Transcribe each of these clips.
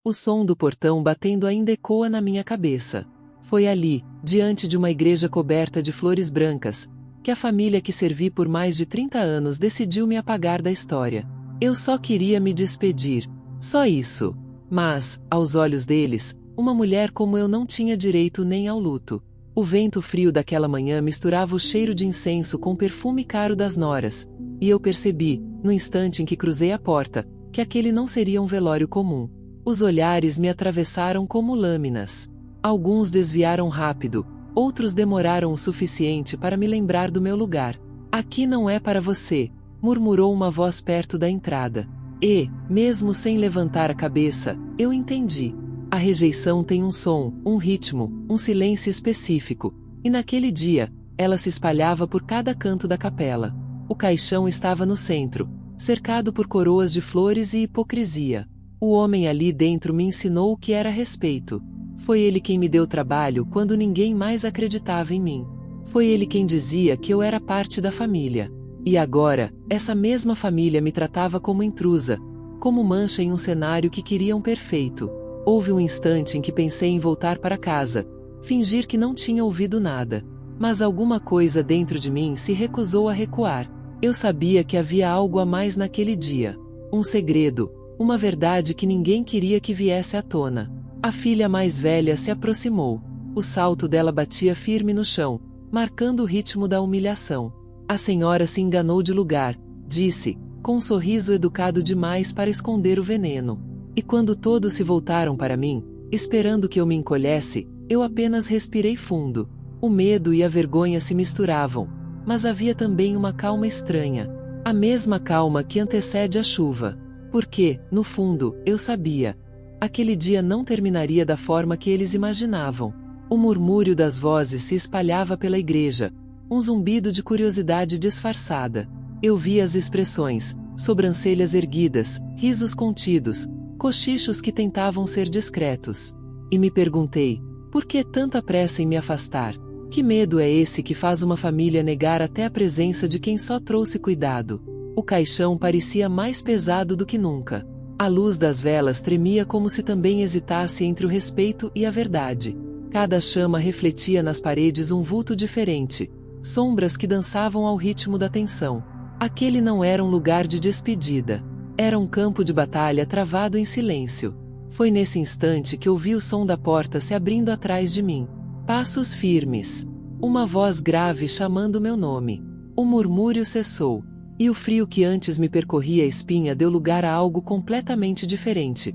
O som do portão batendo ainda ecoa na minha cabeça. Foi ali, diante de uma igreja coberta de flores brancas, que a família que servi por mais de 30 anos decidiu me apagar da história. Eu só queria me despedir. Só isso. Mas, aos olhos deles, uma mulher como eu não tinha direito nem ao luto. O vento frio daquela manhã misturava o cheiro de incenso com o perfume caro das noras, e eu percebi, no instante em que cruzei a porta, que aquele não seria um velório comum. Os olhares me atravessaram como lâminas. Alguns desviaram rápido, outros demoraram o suficiente para me lembrar do meu lugar. Aqui não é para você, murmurou uma voz perto da entrada. E, mesmo sem levantar a cabeça, eu entendi. A rejeição tem um som, um ritmo, um silêncio específico, e naquele dia, ela se espalhava por cada canto da capela. O caixão estava no centro, cercado por coroas de flores e hipocrisia. O homem ali dentro me ensinou o que era respeito. Foi ele quem me deu trabalho quando ninguém mais acreditava em mim. Foi ele quem dizia que eu era parte da família. E agora, essa mesma família me tratava como intrusa, como mancha em um cenário que queriam perfeito. Houve um instante em que pensei em voltar para casa, fingir que não tinha ouvido nada. Mas alguma coisa dentro de mim se recusou a recuar. Eu sabia que havia algo a mais naquele dia. Um segredo, uma verdade que ninguém queria que viesse à tona. A filha mais velha se aproximou. O salto dela batia firme no chão, marcando o ritmo da humilhação. A senhora se enganou de lugar, disse, com um sorriso educado demais para esconder o veneno. E quando todos se voltaram para mim, esperando que eu me encolhesse, eu apenas respirei fundo. O medo e a vergonha se misturavam, mas havia também uma calma estranha. A mesma calma que antecede a chuva. Porque, no fundo, eu sabia. Aquele dia não terminaria da forma que eles imaginavam. O murmúrio das vozes se espalhava pela igreja, um zumbido de curiosidade disfarçada. Eu via as expressões, sobrancelhas erguidas, risos contidos, cochichos que tentavam ser discretos. E me perguntei, por que tanta pressa em me afastar? Que medo é esse que faz uma família negar até a presença de quem só trouxe cuidado? O caixão parecia mais pesado do que nunca. A luz das velas tremia como se também hesitasse entre o respeito e a verdade. Cada chama refletia nas paredes um vulto diferente, sombras que dançavam ao ritmo da tensão. Aquele não era um lugar de despedida. Era um campo de batalha travado em silêncio. Foi nesse instante que ouvi o som da porta se abrindo atrás de mim. Passos firmes. Uma voz grave chamando meu nome. O murmúrio cessou. E o frio que antes me percorria a espinha deu lugar a algo completamente diferente.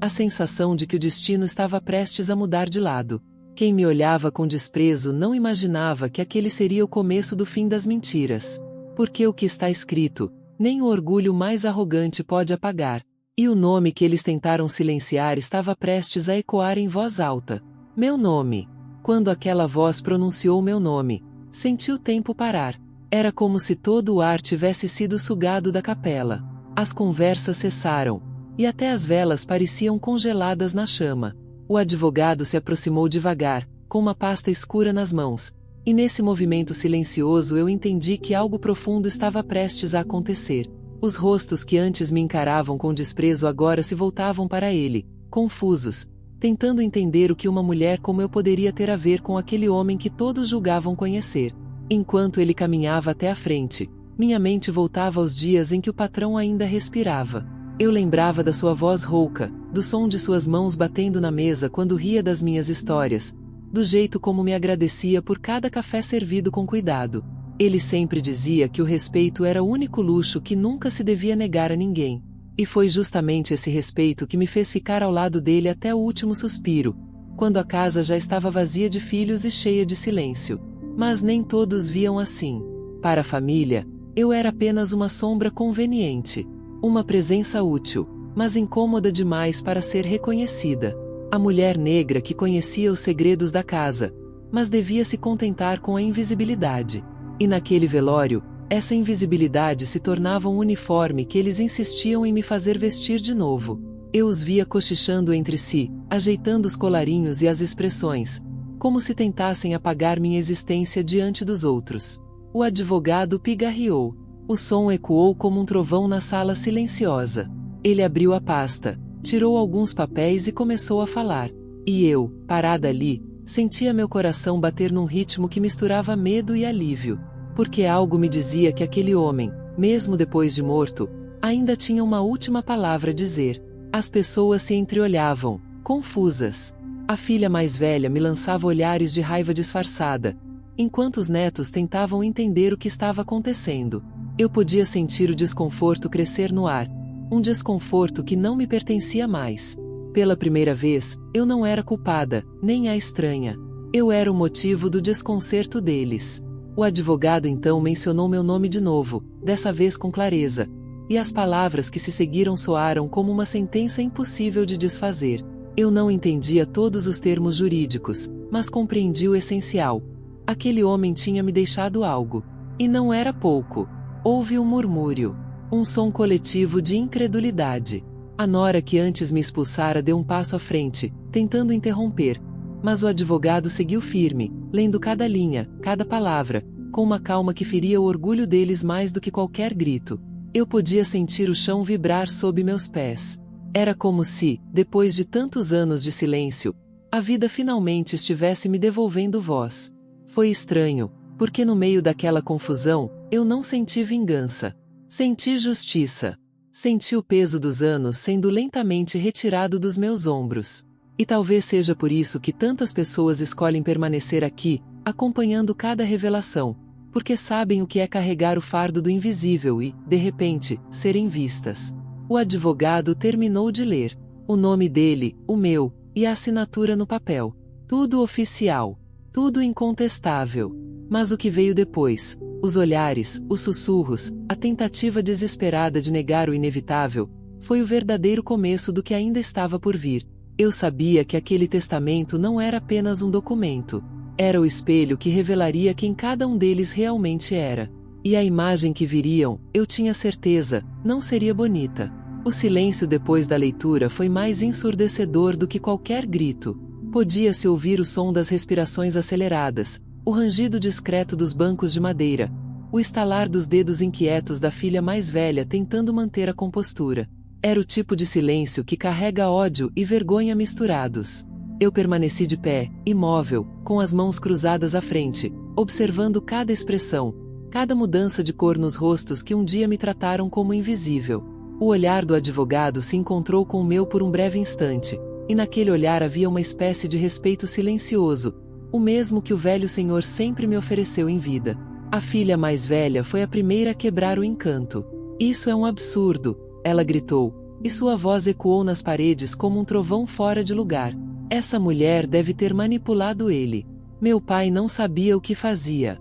A sensação de que o destino estava prestes a mudar de lado. Quem me olhava com desprezo não imaginava que aquele seria o começo do fim das mentiras. Porque o que está escrito, nem o orgulho mais arrogante pode apagar. E o nome que eles tentaram silenciar estava prestes a ecoar em voz alta. Meu nome. Quando aquela voz pronunciou meu nome, senti o tempo parar. Era como se todo o ar tivesse sido sugado da capela. As conversas cessaram, e até as velas pareciam congeladas na chama. O advogado se aproximou devagar, com uma pasta escura nas mãos, e nesse movimento silencioso eu entendi que algo profundo estava prestes a acontecer. Os rostos que antes me encaravam com desprezo agora se voltavam para ele, confusos, tentando entender o que uma mulher como eu poderia ter a ver com aquele homem que todos julgavam conhecer. Enquanto ele caminhava até a frente, minha mente voltava aos dias em que o patrão ainda respirava. Eu lembrava da sua voz rouca, do som de suas mãos batendo na mesa quando ria das minhas histórias, do jeito como me agradecia por cada café servido com cuidado. Ele sempre dizia que o respeito era o único luxo que nunca se devia negar a ninguém. E foi justamente esse respeito que me fez ficar ao lado dele até o último suspiro, quando a casa já estava vazia de filhos e cheia de silêncio. Mas nem todos viam assim. Para a família, eu era apenas uma sombra conveniente. Uma presença útil, mas incômoda demais para ser reconhecida. A mulher negra que conhecia os segredos da casa, mas devia se contentar com a invisibilidade. E naquele velório, essa invisibilidade se tornava um uniforme que eles insistiam em me fazer vestir de novo. Eu os via cochichando entre si, ajeitando os colarinhos e as expressões, como se tentassem apagar minha existência diante dos outros. O advogado pigarreou. O som ecoou como um trovão na sala silenciosa. Ele abriu a pasta, tirou alguns papéis e começou a falar. E eu, parada ali, sentia meu coração bater num ritmo que misturava medo e alívio, porque algo me dizia que aquele homem, mesmo depois de morto, ainda tinha uma última palavra a dizer. As pessoas se entreolhavam, confusas. A filha mais velha me lançava olhares de raiva disfarçada, enquanto os netos tentavam entender o que estava acontecendo. Eu podia sentir o desconforto crescer no ar, um desconforto que não me pertencia mais. Pela primeira vez, eu não era culpada, nem a estranha. Eu era o motivo do desconcerto deles. O advogado então mencionou meu nome de novo, dessa vez com clareza, e as palavras que se seguiram soaram como uma sentença impossível de desfazer. Eu não entendia todos os termos jurídicos, mas compreendi o essencial. Aquele homem tinha me deixado algo. E não era pouco. Houve um murmúrio. Um som coletivo de incredulidade. A nora que antes me expulsara deu um passo à frente, tentando interromper. Mas o advogado seguiu firme, lendo cada linha, cada palavra, com uma calma que feria o orgulho deles mais do que qualquer grito. Eu podia sentir o chão vibrar sob meus pés. Era como se, depois de tantos anos de silêncio, a vida finalmente estivesse me devolvendo voz. Foi estranho, porque no meio daquela confusão, eu não senti vingança. Senti justiça. Senti o peso dos anos sendo lentamente retirado dos meus ombros. E talvez seja por isso que tantas pessoas escolhem permanecer aqui, acompanhando cada revelação, porque sabem o que é carregar o fardo do invisível e, de repente, serem vistas. O advogado terminou de ler. O nome dele, o meu, e a assinatura no papel. Tudo oficial. Tudo incontestável. Mas o que veio depois? Os olhares, os sussurros, a tentativa desesperada de negar o inevitável, foi o verdadeiro começo do que ainda estava por vir. Eu sabia que aquele testamento não era apenas um documento. Era o espelho que revelaria quem cada um deles realmente era. E a imagem que viriam, eu tinha certeza, não seria bonita. O silêncio depois da leitura foi mais ensurdecedor do que qualquer grito. Podia-se ouvir o som das respirações aceleradas, o rangido discreto dos bancos de madeira, o estalar dos dedos inquietos da filha mais velha tentando manter a compostura. Era o tipo de silêncio que carrega ódio e vergonha misturados. Eu permaneci de pé, imóvel, com as mãos cruzadas à frente, observando cada expressão, cada mudança de cor nos rostos que um dia me trataram como invisível. O olhar do advogado se encontrou com o meu por um breve instante, e naquele olhar havia uma espécie de respeito silencioso, o mesmo que o velho senhor sempre me ofereceu em vida. A filha mais velha foi a primeira a quebrar o encanto. Isso é um absurdo, ela gritou, e sua voz ecoou nas paredes como um trovão fora de lugar. Essa mulher deve ter manipulado ele. Meu pai não sabia o que fazia.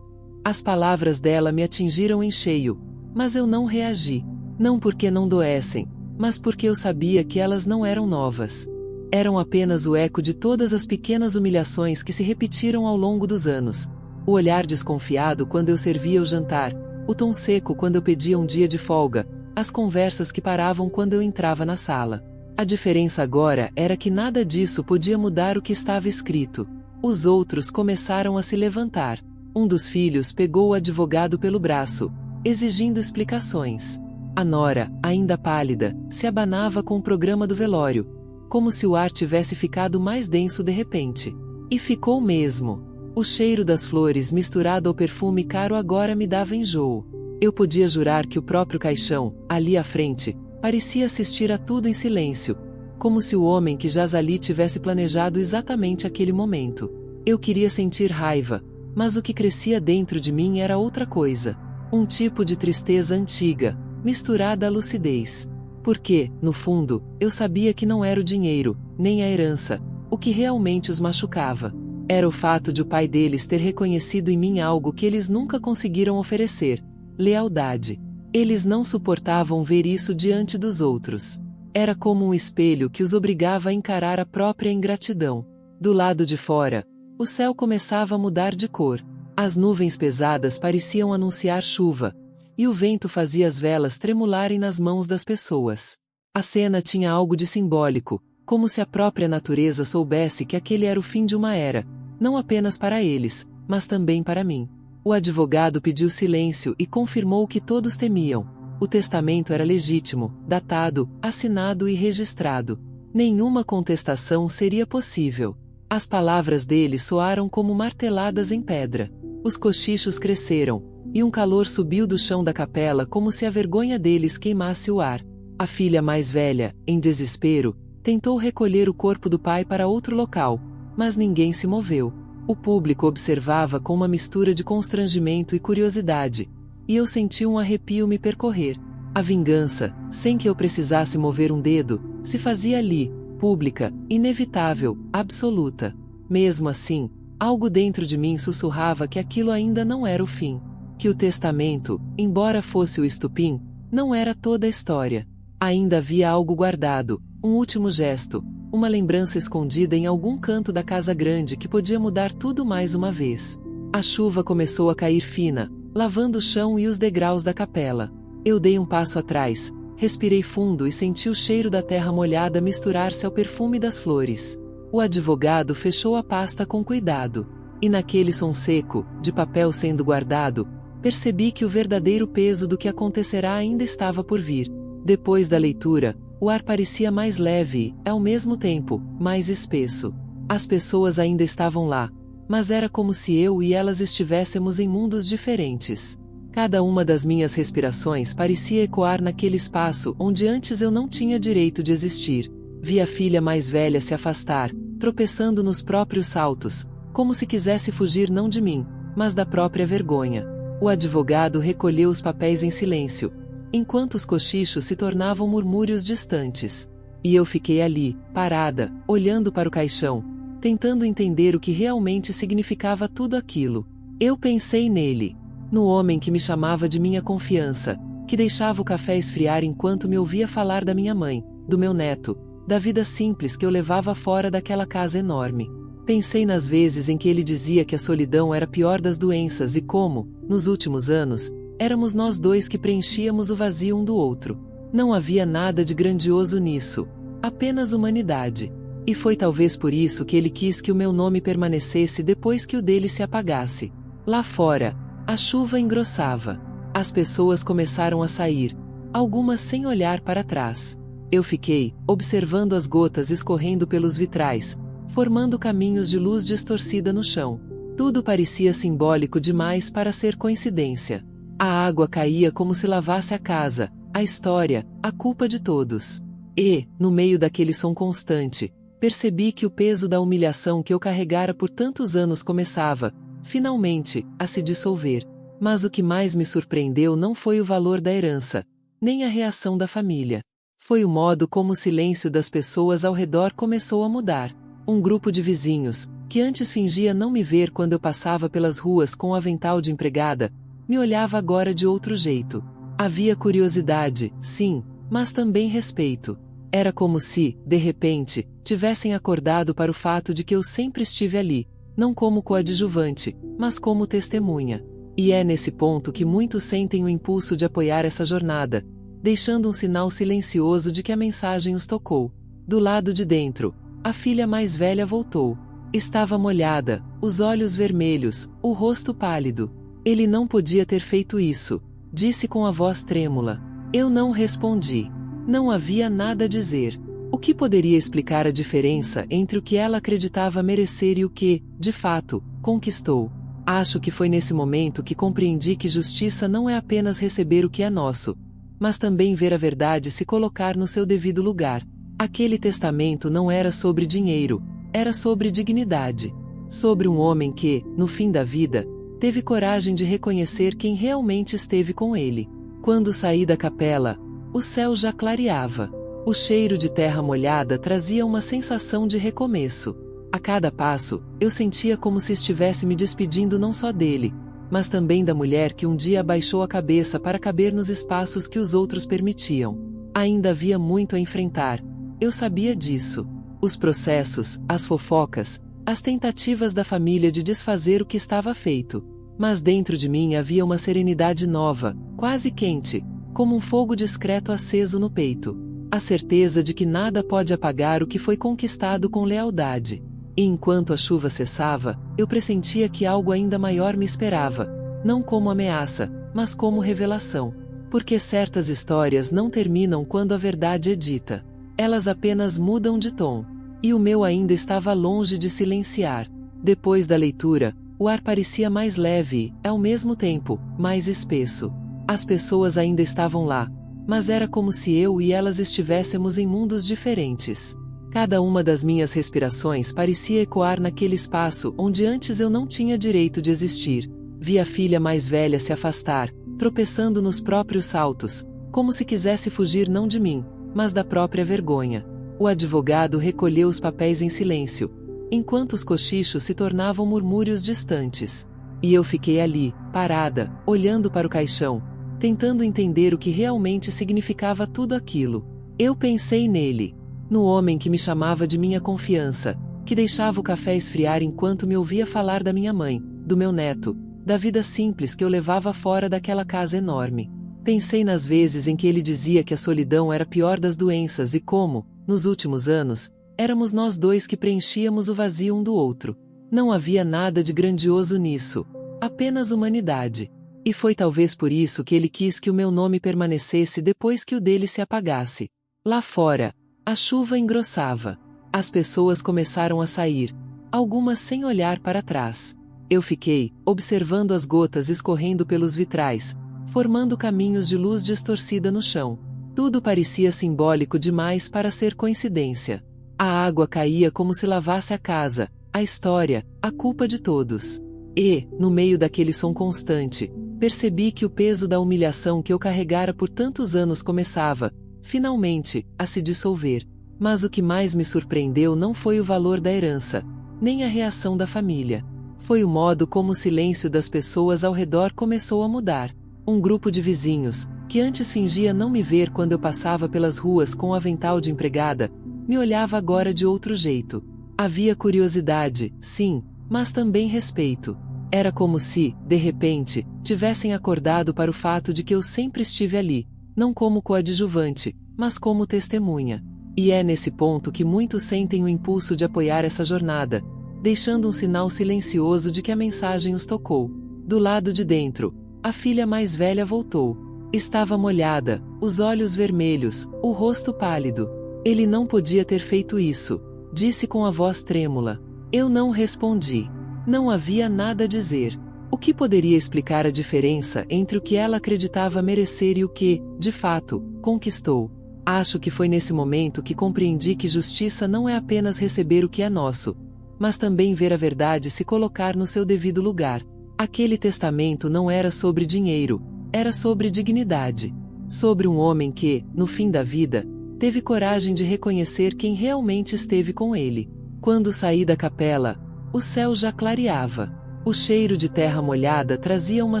As palavras dela me atingiram em cheio, mas eu não reagi. Não porque não doessem, mas porque eu sabia que elas não eram novas. Eram apenas o eco de todas as pequenas humilhações que se repetiram ao longo dos anos. O olhar desconfiado quando eu servia o jantar, o tom seco quando eu pedia um dia de folga, as conversas que paravam quando eu entrava na sala. A diferença agora era que nada disso podia mudar o que estava escrito. Os outros começaram a se levantar. Um dos filhos pegou o advogado pelo braço, exigindo explicações. A nora, ainda pálida, se abanava com o programa do velório, como se o ar tivesse ficado mais denso de repente. E ficou mesmo. O cheiro das flores misturado ao perfume caro agora me dava enjoo. Eu podia jurar que o próprio caixão, ali à frente, parecia assistir a tudo em silêncio, como se o homem que jaz ali tivesse planejado exatamente aquele momento. Eu queria sentir raiva, mas o que crescia dentro de mim era outra coisa. Um tipo de tristeza antiga, misturada à lucidez. Porque, no fundo, eu sabia que não era o dinheiro, nem a herança, o que realmente os machucava. Era o fato de o pai deles ter reconhecido em mim algo que eles nunca conseguiram oferecer: lealdade. Eles não suportavam ver isso diante dos outros. Era como um espelho que os obrigava a encarar a própria ingratidão. Do lado de fora, o céu começava a mudar de cor. As nuvens pesadas pareciam anunciar chuva, e o vento fazia as velas tremularem nas mãos das pessoas. A cena tinha algo de simbólico, como se a própria natureza soubesse que aquele era o fim de uma era, não apenas para eles, mas também para mim. O advogado pediu silêncio e confirmou o que todos temiam. O testamento era legítimo, datado, assinado e registrado. Nenhuma contestação seria possível. As palavras dele soaram como marteladas em pedra. Os cochichos cresceram, e um calor subiu do chão da capela como se a vergonha deles queimasse o ar. A filha mais velha, em desespero, tentou recolher o corpo do pai para outro local, mas ninguém se moveu. O público observava com uma mistura de constrangimento e curiosidade, e eu senti um arrepio me percorrer. A vingança, sem que eu precisasse mover um dedo, se fazia ali, pública, inevitável, absoluta. Mesmo assim, algo dentro de mim sussurrava que aquilo ainda não era o fim. Que o testamento, embora fosse o estupim, não era toda a história. Ainda havia algo guardado, um último gesto, uma lembrança escondida em algum canto da casa grande que podia mudar tudo mais uma vez. A chuva começou a cair fina, lavando o chão e os degraus da capela. Eu dei um passo atrás, respirei fundo e senti o cheiro da terra molhada misturar-se ao perfume das flores. O advogado fechou a pasta com cuidado. E naquele som seco, de papel sendo guardado, percebi que o verdadeiro peso do que acontecerá ainda estava por vir. Depois da leitura, o ar parecia mais leve e, ao mesmo tempo, mais espesso. As pessoas ainda estavam lá, mas era como se eu e elas estivéssemos em mundos diferentes. Cada uma das minhas respirações parecia ecoar naquele espaço onde antes eu não tinha direito de existir. Vi a filha mais velha se afastar, tropeçando nos próprios saltos, como se quisesse fugir não de mim, mas da própria vergonha. O advogado recolheu os papéis em silêncio, enquanto os cochichos se tornavam murmúrios distantes. E eu fiquei ali, parada, olhando para o caixão, tentando entender o que realmente significava tudo aquilo. Eu pensei nele. No homem que me chamava de minha confiança, que deixava o café esfriar enquanto me ouvia falar da minha mãe, do meu neto, da vida simples que eu levava fora daquela casa enorme. Pensei nas vezes em que ele dizia que a solidão era a pior das doenças e como, nos últimos anos, éramos nós dois que preenchíamos o vazio um do outro. Não havia nada de grandioso nisso, apenas humanidade. E foi talvez por isso que ele quis que o meu nome permanecesse depois que o dele se apagasse. Lá fora, a chuva engrossava. As pessoas começaram a sair, algumas sem olhar para trás. Eu fiquei, observando as gotas escorrendo pelos vitrais, formando caminhos de luz distorcida no chão. Tudo parecia simbólico demais para ser coincidência. A água caía como se lavasse a casa, a história, a culpa de todos. E, no meio daquele som constante, percebi que o peso da humilhação que eu carregara por tantos anos começava, finalmente, a se dissolver. Mas o que mais me surpreendeu não foi o valor da herança, nem a reação da família. Foi o modo como o silêncio das pessoas ao redor começou a mudar. Um grupo de vizinhos, que antes fingia não me ver quando eu passava pelas ruas com o avental de empregada, me olhava agora de outro jeito. Havia curiosidade, sim, mas também respeito. Era como se, de repente, tivessem acordado para o fato de que eu sempre estive ali, não como coadjuvante, mas como testemunha. E é nesse ponto que muitos sentem o impulso de apoiar essa jornada, deixando um sinal silencioso de que a mensagem os tocou. Do lado de dentro, a filha mais velha voltou. Estava molhada, os olhos vermelhos, o rosto pálido. Ele não podia ter feito isso, disse com a voz trêmula. Eu não respondi. Não havia nada a dizer. O que poderia explicar a diferença entre o que ela acreditava merecer e o que, de fato, conquistou? Acho que foi nesse momento que compreendi que justiça não é apenas receber o que é nosso, mas também ver a verdade se colocar no seu devido lugar. Aquele testamento não era sobre dinheiro, era sobre dignidade. Sobre um homem que, no fim da vida, teve coragem de reconhecer quem realmente esteve com ele. Quando saí da capela, o céu já clareava. O cheiro de terra molhada trazia uma sensação de recomeço. A cada passo, eu sentia como se estivesse me despedindo não só dele, mas também da mulher que um dia abaixou a cabeça para caber nos espaços que os outros permitiam. Ainda havia muito a enfrentar. Eu sabia disso. Os processos, as fofocas, as tentativas da família de desfazer o que estava feito. Mas dentro de mim havia uma serenidade nova, quase quente, como um fogo discreto aceso no peito. A certeza de que nada pode apagar o que foi conquistado com lealdade. E enquanto a chuva cessava, eu pressentia que algo ainda maior me esperava, não como ameaça, mas como revelação. Porque certas histórias não terminam quando a verdade é dita. Elas apenas mudam de tom. E o meu ainda estava longe de silenciar. Depois da leitura, o ar parecia mais leve e, ao mesmo tempo, mais espesso. As pessoas ainda estavam lá, mas era como se eu e elas estivéssemos em mundos diferentes. Cada uma das minhas respirações parecia ecoar naquele espaço onde antes eu não tinha direito de existir. Vi a filha mais velha se afastar, tropeçando nos próprios saltos, como se quisesse fugir não de mim, mas da própria vergonha. O advogado recolheu os papéis em silêncio, enquanto os cochichos se tornavam murmúrios distantes. E eu fiquei ali, parada, olhando para o caixão, tentando entender o que realmente significava tudo aquilo. Eu pensei nele. No homem que me chamava de minha confiança, que deixava o café esfriar enquanto me ouvia falar da minha mãe, do meu neto, da vida simples que eu levava fora daquela casa enorme. Pensei nas vezes em que ele dizia que a solidão era a pior das doenças e como, nos últimos anos, éramos nós dois que preenchíamos o vazio um do outro. Não havia nada de grandioso nisso, apenas humanidade. E foi talvez por isso que ele quis que o meu nome permanecesse depois que o dele se apagasse. Lá fora, a chuva engrossava. As pessoas começaram a sair, algumas sem olhar para trás. Eu fiquei, observando as gotas escorrendo pelos vitrais, formando caminhos de luz distorcida no chão. Tudo parecia simbólico demais para ser coincidência. A água caía como se lavasse a casa, a história, a culpa de todos. E, no meio daquele som constante, percebi que o peso da humilhação que eu carregara por tantos anos começava, finalmente, a se dissolver. Mas o que mais me surpreendeu não foi o valor da herança, nem a reação da família. Foi o modo como o silêncio das pessoas ao redor começou a mudar. Um grupo de vizinhos, que antes fingia não me ver quando eu passava pelas ruas com o avental de empregada, me olhava agora de outro jeito. Havia curiosidade, sim, mas também respeito. Era como se, de repente, tivessem acordado para o fato de que eu sempre estive ali, não como coadjuvante, mas como testemunha. E é nesse ponto que muitos sentem o impulso de apoiar essa jornada, deixando um sinal silencioso de que a mensagem os tocou. Do lado de dentro, a filha mais velha voltou. Estava molhada, os olhos vermelhos, o rosto pálido. Ele não podia ter feito isso, disse com a voz trêmula. Eu não respondi. Não havia nada a dizer. O que poderia explicar a diferença entre o que ela acreditava merecer e o que, de fato, conquistou? Acho que foi nesse momento que compreendi que justiça não é apenas receber o que é nosso, mas também ver a verdade se colocar no seu devido lugar. Aquele testamento não era sobre dinheiro, era sobre dignidade. Sobre um homem que, no fim da vida, teve coragem de reconhecer quem realmente esteve com ele. Quando saí da capela, o céu já clareava. O cheiro de terra molhada trazia uma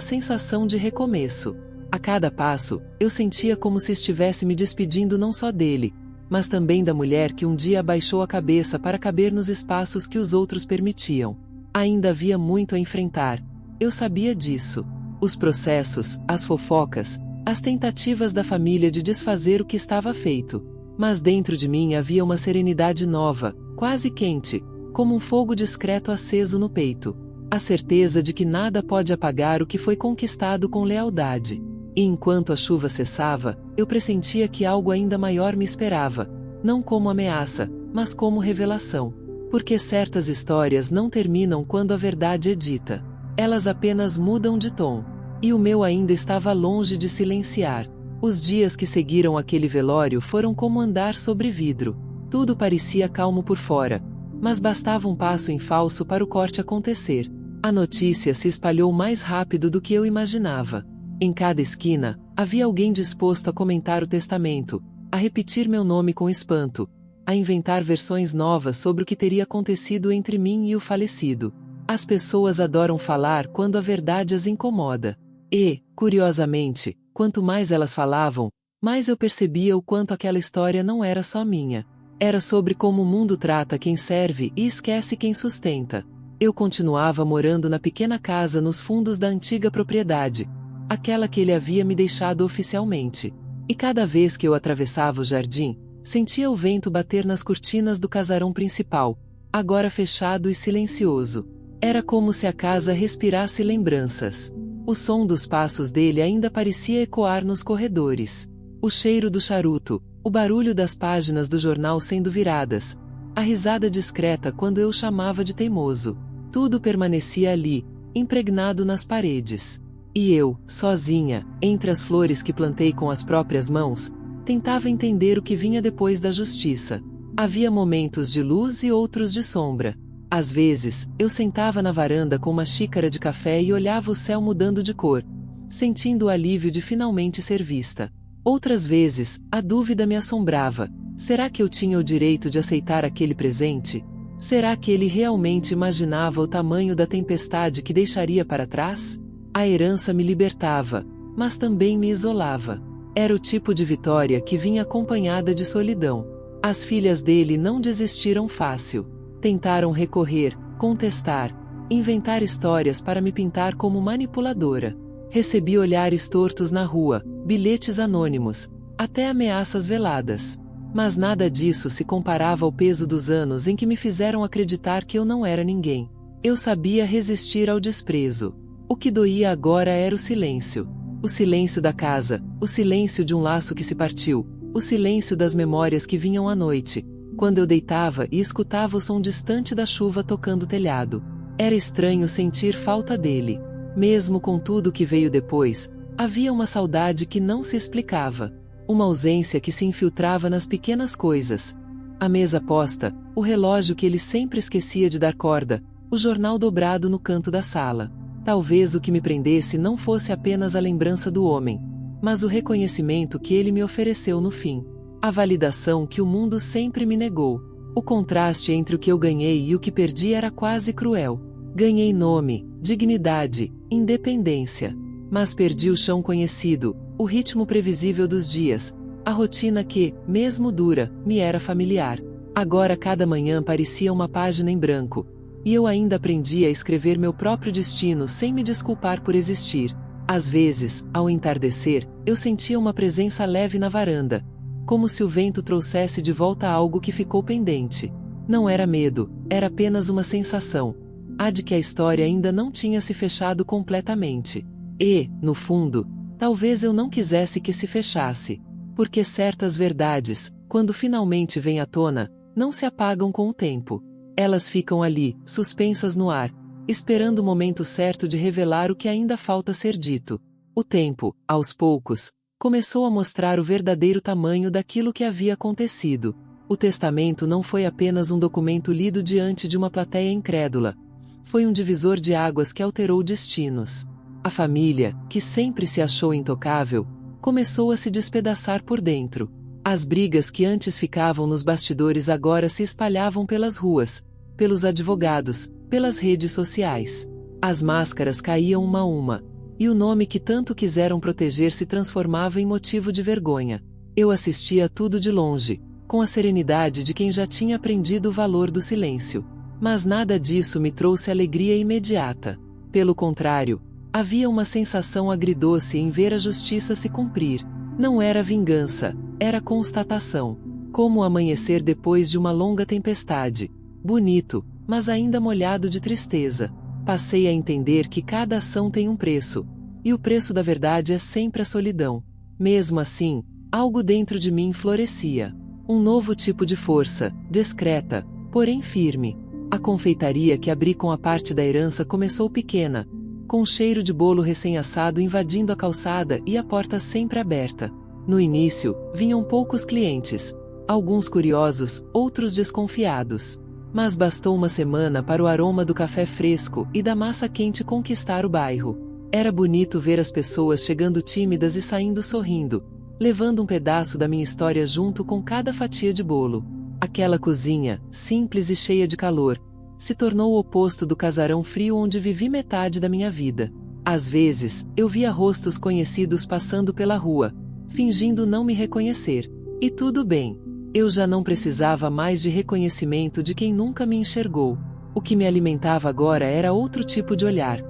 sensação de recomeço. A cada passo, eu sentia como se estivesse me despedindo não só dele, mas também da mulher que um dia abaixou a cabeça para caber nos espaços que os outros permitiam. Ainda havia muito a enfrentar. Eu sabia disso. Os processos, as fofocas, as tentativas da família de desfazer o que estava feito. Mas dentro de mim havia uma serenidade nova, quase quente, como um fogo discreto aceso no peito. A certeza de que nada pode apagar o que foi conquistado com lealdade. E enquanto a chuva cessava, eu pressentia que algo ainda maior me esperava, não como ameaça, mas como revelação. Porque certas histórias não terminam quando a verdade é dita. Elas apenas mudam de tom. E o meu ainda estava longe de silenciar. Os dias que seguiram aquele velório foram como andar sobre vidro. Tudo parecia calmo por fora, mas bastava um passo em falso para o corte acontecer. A notícia se espalhou mais rápido do que eu imaginava. Em cada esquina, havia alguém disposto a comentar o testamento, a repetir meu nome com espanto, a inventar versões novas sobre o que teria acontecido entre mim e o falecido. As pessoas adoram falar quando a verdade as incomoda. E, curiosamente, quanto mais elas falavam, mais eu percebia o quanto aquela história não era só minha. Era sobre como o mundo trata quem serve e esquece quem sustenta. Eu continuava morando na pequena casa nos fundos da antiga propriedade, aquela que ele havia me deixado oficialmente. E cada vez que eu atravessava o jardim, sentia o vento bater nas cortinas do casarão principal, agora fechado e silencioso. Era como se a casa respirasse lembranças. O som dos passos dele ainda parecia ecoar nos corredores. O cheiro do charuto, o barulho das páginas do jornal sendo viradas, a risada discreta quando eu o chamava de teimoso. Tudo permanecia ali, impregnado nas paredes. E eu, sozinha, entre as flores que plantei com as próprias mãos, tentava entender o que vinha depois da justiça. Havia momentos de luz e outros de sombra. Às vezes, eu sentava na varanda com uma xícara de café e olhava o céu mudando de cor, sentindo o alívio de finalmente ser vista. Outras vezes, a dúvida me assombrava. Será que eu tinha o direito de aceitar aquele presente? Será que ele realmente imaginava o tamanho da tempestade que deixaria para trás? A herança me libertava, mas também me isolava. Era o tipo de vitória que vinha acompanhada de solidão. As filhas dele não desistiram fácil. Tentaram recorrer, contestar, inventar histórias para me pintar como manipuladora. Recebi olhares tortos na rua, bilhetes anônimos, até ameaças veladas. Mas nada disso se comparava ao peso dos anos em que me fizeram acreditar que eu não era ninguém. Eu sabia resistir ao desprezo. O que doía agora era o silêncio. O silêncio da casa, o silêncio de um laço que se partiu, o silêncio das memórias que vinham à noite, quando eu deitava e escutava o som distante da chuva tocando o telhado. Era estranho sentir falta dele. Mesmo com tudo que veio depois, havia uma saudade que não se explicava. Uma ausência que se infiltrava nas pequenas coisas. A mesa posta, o relógio que ele sempre esquecia de dar corda, o jornal dobrado no canto da sala. Talvez o que me prendesse não fosse apenas a lembrança do homem, mas o reconhecimento que ele me ofereceu no fim. A validação que o mundo sempre me negou. O contraste entre o que eu ganhei e o que perdi era quase cruel. Ganhei nome, dignidade, independência. Mas perdi o chão conhecido, o ritmo previsível dos dias, a rotina que, mesmo dura, me era familiar. Agora cada manhã parecia uma página em branco, e eu ainda aprendia a escrever meu próprio destino sem me desculpar por existir. Às vezes, ao entardecer, eu sentia uma presença leve na varanda, como se o vento trouxesse de volta algo que ficou pendente. Não era medo, era apenas uma sensação, a de que a história ainda não tinha se fechado completamente. E, no fundo, talvez eu não quisesse que se fechasse, porque certas verdades, quando finalmente vêm à tona, não se apagam com o tempo. Elas ficam ali, suspensas no ar, esperando o momento certo de revelar o que ainda falta ser dito. O tempo, aos poucos, começou a mostrar o verdadeiro tamanho daquilo que havia acontecido. O testamento não foi apenas um documento lido diante de uma plateia incrédula. Foi um divisor de águas que alterou destinos. A família, que sempre se achou intocável, começou a se despedaçar por dentro. As brigas que antes ficavam nos bastidores agora se espalhavam pelas ruas, pelos advogados, pelas redes sociais. As máscaras caíam uma a uma, e o nome que tanto quiseram proteger se transformava em motivo de vergonha. Eu assistia a tudo de longe, com a serenidade de quem já tinha aprendido o valor do silêncio. Mas nada disso me trouxe alegria imediata. Pelo contrário, havia uma sensação agridoce em ver a justiça se cumprir. Não era vingança, era constatação. Como o amanhecer depois de uma longa tempestade. Bonito, mas ainda molhado de tristeza. Passei a entender que cada ação tem um preço. E o preço da verdade é sempre a solidão. Mesmo assim, algo dentro de mim florescia. Um novo tipo de força, discreta, porém firme. A confeitaria que abri com a parte da herança começou pequena, com o cheiro de bolo recém-assado invadindo a calçada e a porta sempre aberta. No início, vinham poucos clientes, alguns curiosos, outros desconfiados. Mas bastou uma semana para o aroma do café fresco e da massa quente conquistar o bairro. Era bonito ver as pessoas chegando tímidas e saindo sorrindo, levando um pedaço da minha história junto com cada fatia de bolo. Aquela cozinha, simples e cheia de calor, se tornou o oposto do casarão frio onde vivi metade da minha vida. Às vezes, eu via rostos conhecidos passando pela rua, fingindo não me reconhecer. E tudo bem. Eu já não precisava mais de reconhecimento de quem nunca me enxergou. O que me alimentava agora era outro tipo de olhar.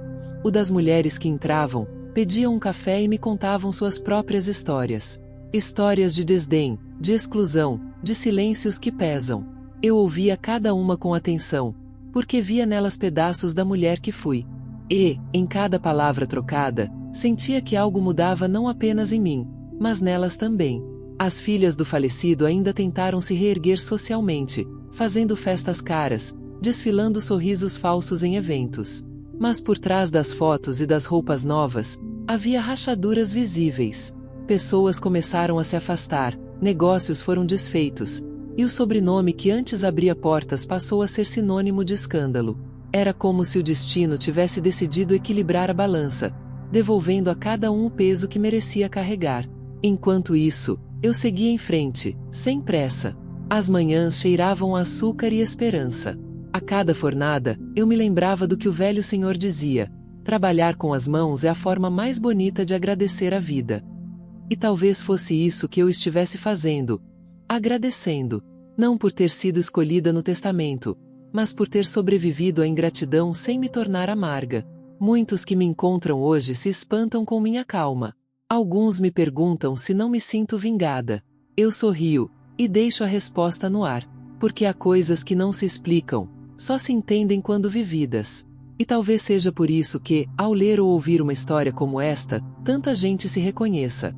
O das mulheres que entravam, pediam um café e me contavam suas próprias histórias. Histórias de desdém, de exclusão, de silêncios que pesam. Eu ouvia cada uma com atenção, porque via nelas pedaços da mulher que fui. E, em cada palavra trocada, sentia que algo mudava não apenas em mim, mas nelas também. As filhas do falecido ainda tentaram se reerguer socialmente, fazendo festas caras, desfilando sorrisos falsos em eventos. Mas por trás das fotos e das roupas novas, havia rachaduras visíveis. Pessoas começaram a se afastar, negócios foram desfeitos, e o sobrenome que antes abria portas passou a ser sinônimo de escândalo. Era como se o destino tivesse decidido equilibrar a balança, devolvendo a cada um o peso que merecia carregar. Enquanto isso, eu seguia em frente, sem pressa. As manhãs cheiravam a açúcar e esperança. A cada fornada, eu me lembrava do que o velho senhor dizia: trabalhar com as mãos é a forma mais bonita de agradecer a vida. E talvez fosse isso que eu estivesse fazendo, agradecendo, não por ter sido escolhida no testamento, mas por ter sobrevivido à ingratidão sem me tornar amarga. Muitos que me encontram hoje se espantam com minha calma. Alguns me perguntam se não me sinto vingada. Eu sorrio, e deixo a resposta no ar, porque há coisas que não se explicam, só se entendem quando vividas. E talvez seja por isso que, ao ler ou ouvir uma história como esta, tanta gente se reconheça.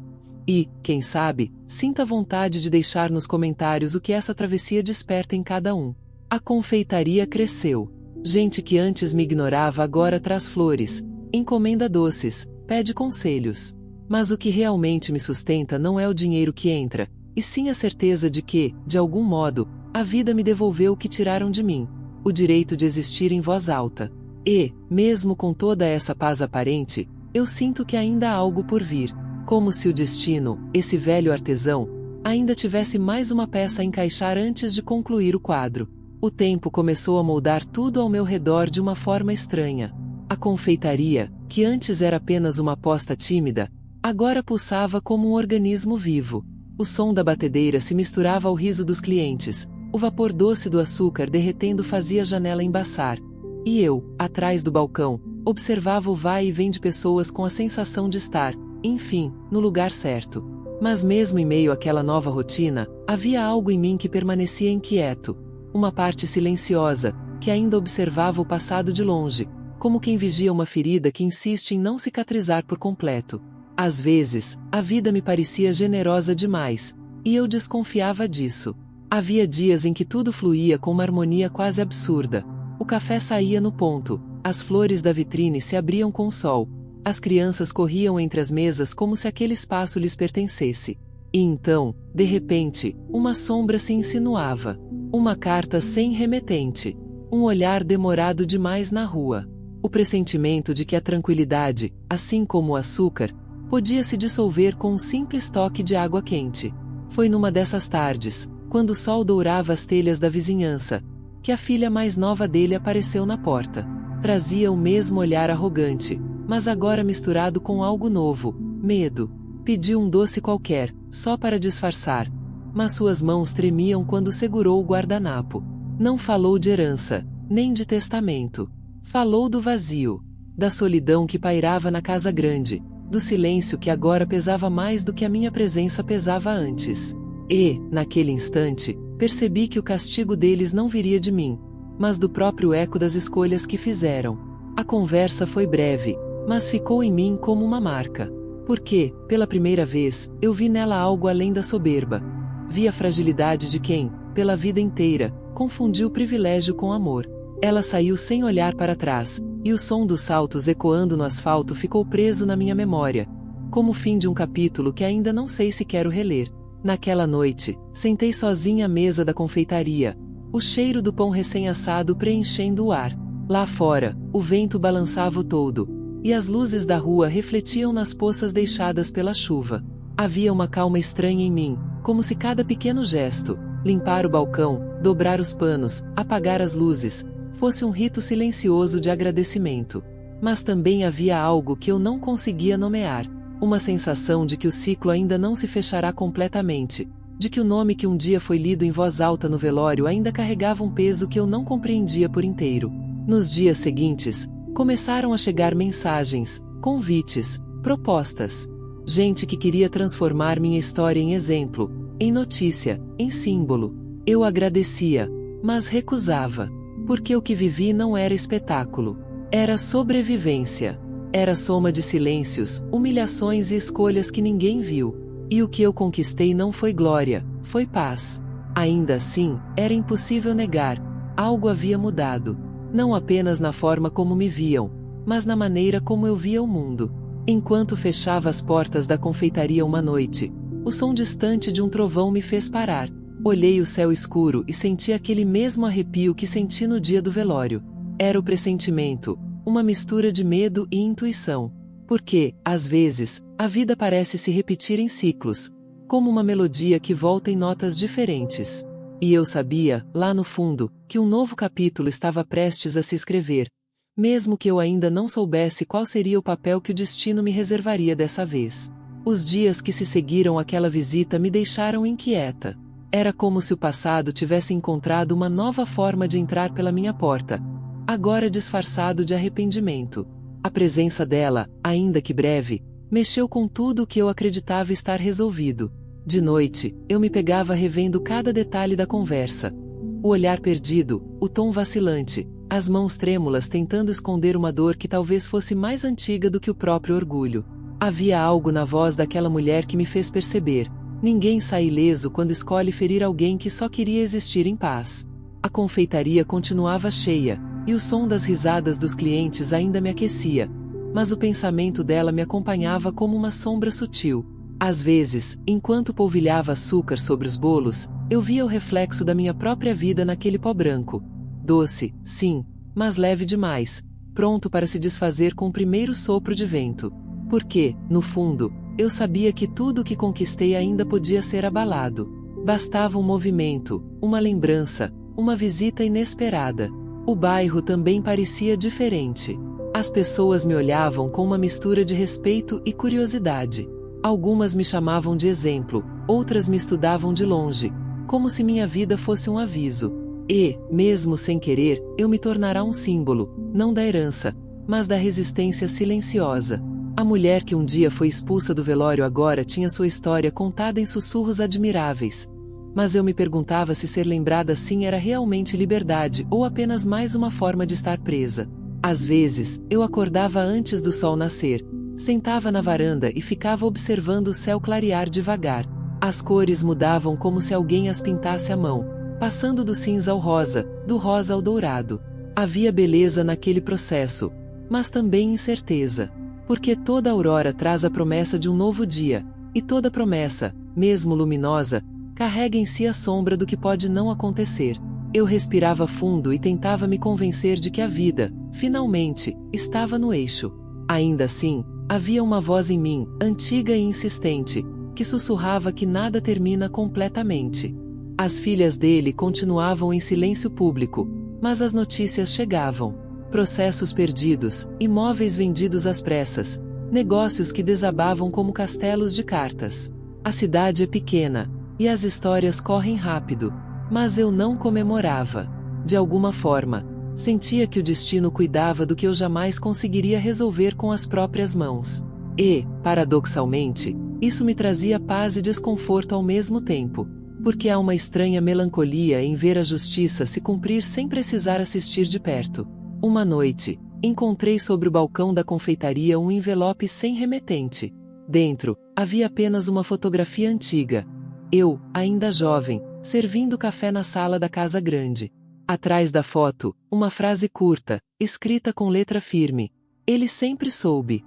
E, quem sabe, sinta vontade de deixar nos comentários o que essa travessia desperta em cada um. A confeitaria cresceu. Gente que antes me ignorava agora traz flores, encomenda doces, pede conselhos. Mas o que realmente me sustenta não é o dinheiro que entra, e sim a certeza de que, de algum modo, a vida me devolveu o que tiraram de mim: o direito de existir em voz alta. E, mesmo com toda essa paz aparente, eu sinto que ainda há algo por vir. Como se o destino, esse velho artesão, ainda tivesse mais uma peça a encaixar antes de concluir o quadro. O tempo começou a moldar tudo ao meu redor de uma forma estranha. A confeitaria, que antes era apenas uma aposta tímida, agora pulsava como um organismo vivo. O som da batedeira se misturava ao riso dos clientes, o vapor doce do açúcar derretendo fazia a janela embaçar. E eu, atrás do balcão, observava o vai e vem de pessoas com a sensação de estar, enfim, no lugar certo. Mas mesmo em meio àquela nova rotina, havia algo em mim que permanecia inquieto. Uma parte silenciosa, que ainda observava o passado de longe, como quem vigia uma ferida que insiste em não cicatrizar por completo. Às vezes, a vida me parecia generosa demais, e eu desconfiava disso. Havia dias em que tudo fluía com uma harmonia quase absurda. O café saía no ponto, as flores da vitrine se abriam com o sol, as crianças corriam entre as mesas como se aquele espaço lhes pertencesse. E então, de repente, uma sombra se insinuava. Uma carta sem remetente. Um olhar demorado demais na rua. O pressentimento de que a tranquilidade, assim como o açúcar, podia se dissolver com um simples toque de água quente. Foi numa dessas tardes, quando o sol dourava as telhas da vizinhança, que a filha mais nova dele apareceu na porta. Trazia o mesmo olhar arrogante, mas agora misturado com algo novo: medo. Pediu um doce qualquer, só para disfarçar. Mas suas mãos tremiam quando segurou o guardanapo. Não falou de herança, nem de testamento. Falou do vazio, da solidão que pairava na casa grande, do silêncio que agora pesava mais do que a minha presença pesava antes. E, naquele instante, percebi que o castigo deles não viria de mim, mas do próprio eco das escolhas que fizeram. A conversa foi breve, mas ficou em mim como uma marca. Porque, pela primeira vez, eu vi nela algo além da soberba. Vi a fragilidade de quem, pela vida inteira, confundiu privilégio com amor. Ela saiu sem olhar para trás, e o som dos saltos ecoando no asfalto ficou preso na minha memória, como o fim de um capítulo que ainda não sei se quero reler. Naquela noite, sentei sozinha à mesa da confeitaria, o cheiro do pão recém-assado preenchendo o ar. Lá fora, o vento balançava o toldo, e as luzes da rua refletiam nas poças deixadas pela chuva. Havia uma calma estranha em mim, como se cada pequeno gesto, limpar o balcão, dobrar os panos, apagar as luzes, fosse um rito silencioso de agradecimento. Mas também havia algo que eu não conseguia nomear, uma sensação de que o ciclo ainda não se fechará completamente, de que o nome que um dia foi lido em voz alta no velório ainda carregava um peso que eu não compreendia por inteiro. Nos dias seguintes, começaram a chegar mensagens, convites, propostas. Gente que queria transformar minha história em exemplo, em notícia, em símbolo. Eu agradecia, mas recusava, porque o que vivi não era espetáculo. Era sobrevivência. Era soma de silêncios, humilhações e escolhas que ninguém viu. E o que eu conquistei não foi glória, foi paz. Ainda assim, era impossível negar. Algo havia mudado. Não apenas na forma como me viam, mas na maneira como eu via o mundo. Enquanto fechava as portas da confeitaria uma noite, o som distante de um trovão me fez parar. Olhei o céu escuro e senti aquele mesmo arrepio que senti no dia do velório. Era o pressentimento, uma mistura de medo e intuição. Porque, às vezes, a vida parece se repetir em ciclos, como uma melodia que volta em notas diferentes. E eu sabia, lá no fundo, que um novo capítulo estava prestes a se escrever, mesmo que eu ainda não soubesse qual seria o papel que o destino me reservaria dessa vez. Os dias que se seguiram àquela visita me deixaram inquieta. Era como se o passado tivesse encontrado uma nova forma de entrar pela minha porta, agora disfarçado de arrependimento. A presença dela, ainda que breve, mexeu com tudo o que eu acreditava estar resolvido. De noite, eu me pegava revendo cada detalhe da conversa. O olhar perdido, o tom vacilante, as mãos trêmulas tentando esconder uma dor que talvez fosse mais antiga do que o próprio orgulho. Havia algo na voz daquela mulher que me fez perceber: ninguém sai ileso quando escolhe ferir alguém que só queria existir em paz. A confeitaria continuava cheia, e o som das risadas dos clientes ainda me aquecia, mas o pensamento dela me acompanhava como uma sombra sutil. Às vezes, enquanto polvilhava açúcar sobre os bolos, eu via o reflexo da minha própria vida naquele pó branco. Doce, sim, mas leve demais, pronto para se desfazer com o primeiro sopro de vento. Porque, no fundo, eu sabia que tudo o que conquistei ainda podia ser abalado. Bastava um movimento, uma lembrança, uma visita inesperada. O bairro também parecia diferente. As pessoas me olhavam com uma mistura de respeito e curiosidade. Algumas me chamavam de exemplo, outras me estudavam de longe, como se minha vida fosse um aviso. E, mesmo sem querer, eu me tornara um símbolo, não da herança, mas da resistência silenciosa. A mulher que um dia foi expulsa do velório agora tinha sua história contada em sussurros admiráveis. Mas eu me perguntava se ser lembrada assim era realmente liberdade ou apenas mais uma forma de estar presa. Às vezes, eu acordava antes do sol nascer, sentava na varanda e ficava observando o céu clarear devagar. As cores mudavam como se alguém as pintasse à mão, passando do cinza ao rosa, do rosa ao dourado. Havia beleza naquele processo, mas também incerteza. Porque toda aurora traz a promessa de um novo dia, e toda promessa, mesmo luminosa, carrega em si a sombra do que pode não acontecer. Eu respirava fundo e tentava me convencer de que a vida, finalmente, estava no eixo. Ainda assim, havia uma voz em mim, antiga e insistente, que sussurrava que nada termina completamente. As filhas dele continuavam em silêncio público, mas as notícias chegavam. Processos perdidos, imóveis vendidos às pressas, negócios que desabavam como castelos de cartas. A cidade é pequena, e as histórias correm rápido, mas eu não comemorava. De alguma forma, sentia que o destino cuidava do que eu jamais conseguiria resolver com as próprias mãos. E, paradoxalmente, isso me trazia paz e desconforto ao mesmo tempo, porque há uma estranha melancolia em ver a justiça se cumprir sem precisar assistir de perto. Uma noite, encontrei sobre o balcão da confeitaria um envelope sem remetente. Dentro, havia apenas uma fotografia antiga. Eu, ainda jovem, servindo café na sala da casa grande. Atrás da foto, uma frase curta, escrita com letra firme: "Ele sempre soube."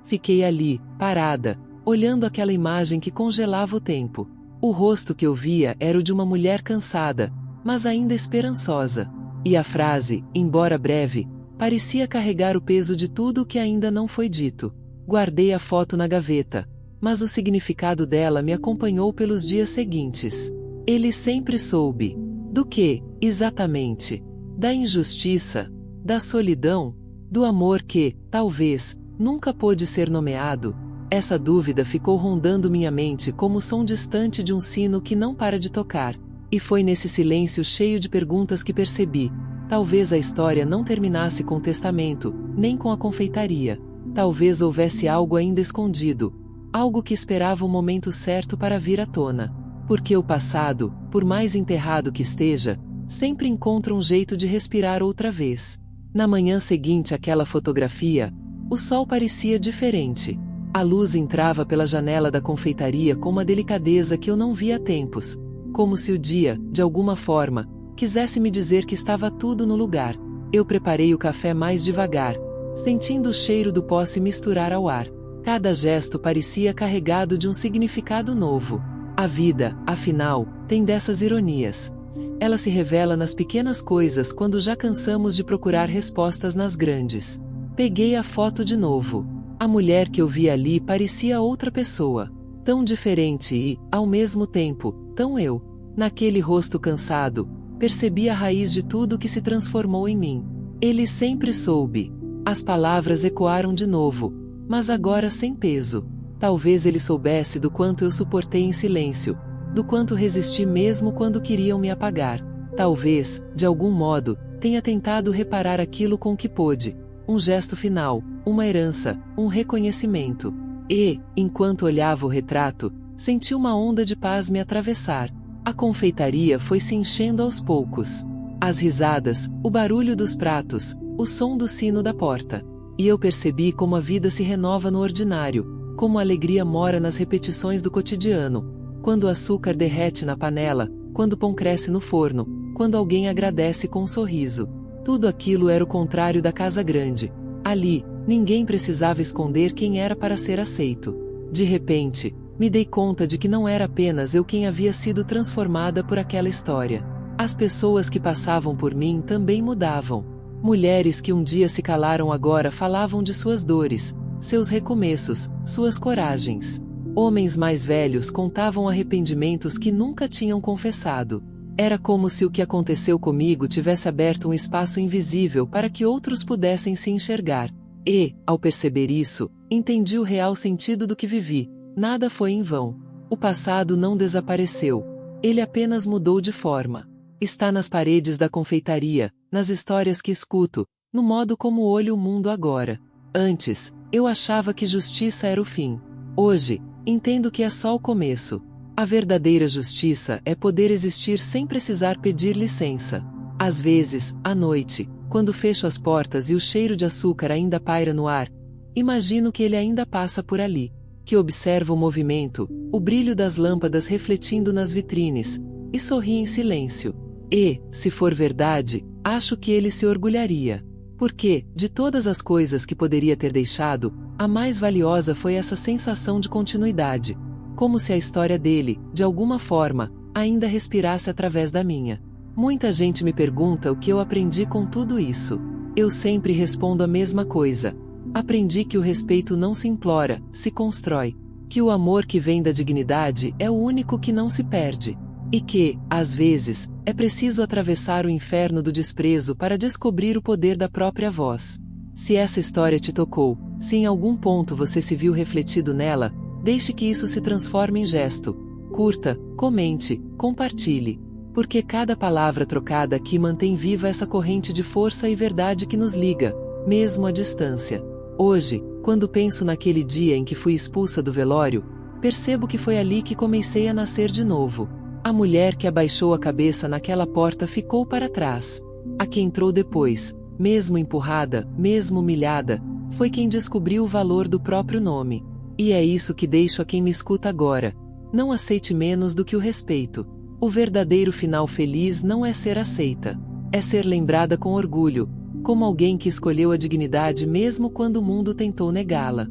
Fiquei ali, parada, olhando aquela imagem que congelava o tempo. O rosto que eu via era o de uma mulher cansada, mas ainda esperançosa. E a frase, embora breve, parecia carregar o peso de tudo o que ainda não foi dito. Guardei a foto na gaveta, mas o significado dela me acompanhou pelos dias seguintes. Ele sempre soube. Do que, exatamente? Da injustiça? Da solidão? Do amor que, talvez, nunca pôde ser nomeado? Essa dúvida ficou rondando minha mente como o som distante de um sino que não para de tocar. E foi nesse silêncio cheio de perguntas que percebi: talvez a história não terminasse com o testamento, nem com a confeitaria. Talvez houvesse algo ainda escondido, algo que esperava o momento certo para vir à tona. Porque o passado, por mais enterrado que esteja, sempre encontra um jeito de respirar outra vez. Na manhã seguinte àquela fotografia, o sol parecia diferente. A luz entrava pela janela da confeitaria com uma delicadeza que eu não via há tempos, como se o dia, de alguma forma, quisesse me dizer que estava tudo no lugar. Eu preparei o café mais devagar, sentindo o cheiro do pó se misturar ao ar. Cada gesto parecia carregado de um significado novo. A vida, afinal, tem dessas ironias. Ela se revela nas pequenas coisas quando já cansamos de procurar respostas nas grandes. Peguei a foto de novo. A mulher que eu vi ali parecia outra pessoa. Tão diferente e, ao mesmo tempo, tão eu. Naquele rosto cansado, percebi a raiz de tudo que se transformou em mim. Ele sempre soube. As palavras ecoaram de novo, mas agora sem peso. Talvez ele soubesse do quanto eu suportei em silêncio, do quanto resisti mesmo quando queriam me apagar. Talvez, de algum modo, tenha tentado reparar aquilo com que pôde. Um gesto final, uma herança, um reconhecimento. E, enquanto olhava o retrato, senti uma onda de paz me atravessar. A confeitaria foi se enchendo aos poucos. As risadas, o barulho dos pratos, o som do sino da porta. E eu percebi como a vida se renova no ordinário, como a alegria mora nas repetições do cotidiano. Quando o açúcar derrete na panela, quando o pão cresce no forno, quando alguém agradece com um sorriso. Tudo aquilo era o contrário da casa grande. Ali, ninguém precisava esconder quem era para ser aceito. De repente, me dei conta de que não era apenas eu quem havia sido transformada por aquela história. As pessoas que passavam por mim também mudavam. Mulheres que um dia se calaram agora falavam de suas dores, seus recomeços, suas coragens. Homens mais velhos contavam arrependimentos que nunca tinham confessado. Era como se o que aconteceu comigo tivesse aberto um espaço invisível para que outros pudessem se enxergar. E, ao perceber isso, entendi o real sentido do que vivi. Nada foi em vão. O passado não desapareceu. Ele apenas mudou de forma. Está nas paredes da confeitaria, nas histórias que escuto, no modo como olho o mundo agora. Antes, eu achava que justiça era o fim. Hoje, entendo que é só o começo. A verdadeira justiça é poder existir sem precisar pedir licença. Às vezes, à noite, quando fecho as portas e o cheiro de açúcar ainda paira no ar, imagino que ele ainda passa por ali, que observa o movimento, o brilho das lâmpadas refletindo nas vitrines, e sorri em silêncio. E, se for verdade, acho que ele se orgulharia. Porque, de todas as coisas que poderia ter deixado, a mais valiosa foi essa sensação de continuidade. Como se a história dele, de alguma forma, ainda respirasse através da minha. Muita gente me pergunta o que eu aprendi com tudo isso. Eu sempre respondo a mesma coisa. Aprendi que o respeito não se implora, se constrói. Que o amor que vem da dignidade é o único que não se perde. E que, às vezes, é preciso atravessar o inferno do desprezo para descobrir o poder da própria voz. Se essa história te tocou, se em algum ponto você se viu refletido nela, deixe que isso se transforme em gesto. Curta, comente, compartilhe. Porque cada palavra trocada aqui mantém viva essa corrente de força e verdade que nos liga, mesmo à distância. Hoje, quando penso naquele dia em que fui expulsa do velório, percebo que foi ali que comecei a nascer de novo. A mulher que abaixou a cabeça naquela porta ficou para trás. A que entrou depois, mesmo empurrada, mesmo humilhada, foi quem descobriu o valor do próprio nome. E é isso que deixo a quem me escuta agora. Não aceite menos do que o respeito. O verdadeiro final feliz não é ser aceita. É ser lembrada com orgulho, como alguém que escolheu a dignidade mesmo quando o mundo tentou negá-la.